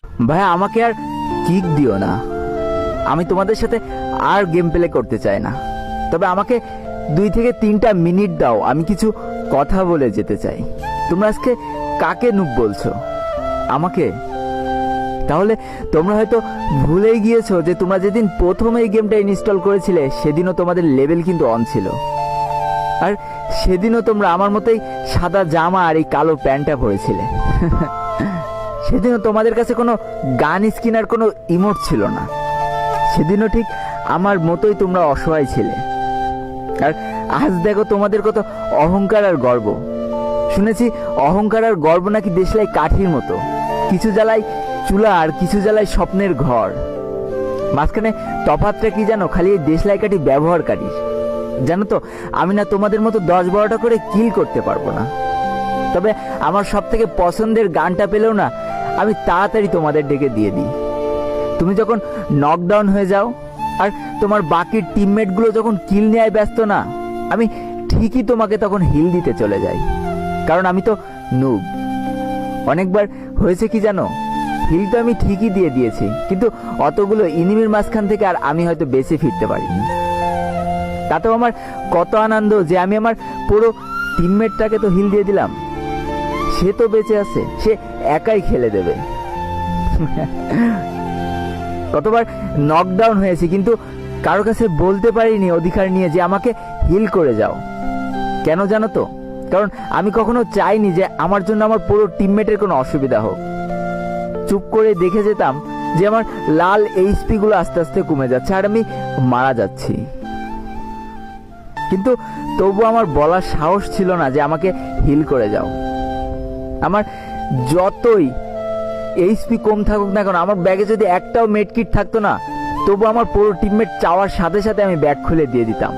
ভাই আমাকে আর কিক দিও না, আমি তোমাদের সাথে আর গেম প্লে করতে চাই না। তবে আমাকে 2 থেকে 3টা মিনিট দাও, আমি কিছু কথা বলে যেতে চাই। তোমরা আজকে কাকে নুব বলছো? আমাকে? তাহলে তোমরা হয়তো ভুলেই গিয়েছো যে তোমরা যেদিন প্রথম এই গেমটা ইনস্টল করেছিলে সেদিনও তোমাদের লেভেল কিন্তু অন ছিল, আর সেদিনও তোমরা আমার মতোই সাদা জামা আর এই কালো প্যান্টটা পরেছিলে। সেদিনও তোমাদের কাছে কোনো গান স্কিন আর কোনো ইমোট ছিল না। সেদিনও ঠিক আমার মতোই তোমরা অসহায় ছিলে। আর আজ দেখো তোমাদের কত অহংকার আর গর্ব। শুনেছি অহংকার আর গর্ব নাকি দেশলাই কাঠির মতো, কিছু জ্বালায় চুলা আর কিছু জ্বালায় স্বপ্নের ঘর। মাঝখানে তফাৎটা কি জানো? খালি এই দেশলাই কাঠি ব্যবহারকারী। জানো তো আমি না তোমাদের মতো 10-12টা করে কিল করতে পারবো না। তবে আমার সব থেকে পছন্দের গানটা পেলেও না আমি তাড়াতাড়ি তোমাদের ডেকে দিয়ে দিই। তুমি যখন নকডাউন হয়ে যাও আর তোমার বাকি টিমমেটগুলো যখন কিল নেয় ব্যস্ত না, আমি ঠিকই তোমাকে তখন হিল দিতে চলে যাই, কারণ আমি তো নুব। অনেকবার হয়েছে কি জানো, হিল তো আমি ঠিকই দিয়ে দিয়েছি, কিন্তু অতগুলো ইনিমির মাঝখান থেকে আর আমি হয়তো বেঁচে ফিরতে পারিনি। তাতেও আমার কত আনন্দ যে আমি আমার পুরো টিমমেটটাকে তো হিল দিয়ে দিলাম, সে তো বেঁচে আছে, সে একাই খেলে দেবে। কতবার নকডাউন হয়েছি কিন্তু কারো কাছে বলতে পারিনি অধিকার নিয়ে যে আমাকে হিল করে যাও। কেন জানো তো? কারণ আমি কখনো চাইনি যে আমার জন্য আমার পুরো টিমমেটের কোনো অসুবিধা হোক। চুপ করে দেখে যেতাম যে আমার লাল এইচপি গুলো আস্তে আস্তে কমে যাচ্ছে আর আমি মারা যাচ্ছি, কিন্তু তবু আমার বলার সাহস ছিল না যে আমাকে হিল করে যাও। আমার যতই এইচপি কম থাকুক না কেন, আমার ব্যাগে যদি একটাও মেডকিট থাকতো না, তবু আমার পুরো টিমমেট চাওয়ার সাথে সাথে আমি ব্যাগ খুলে দিয়ে দিতাম।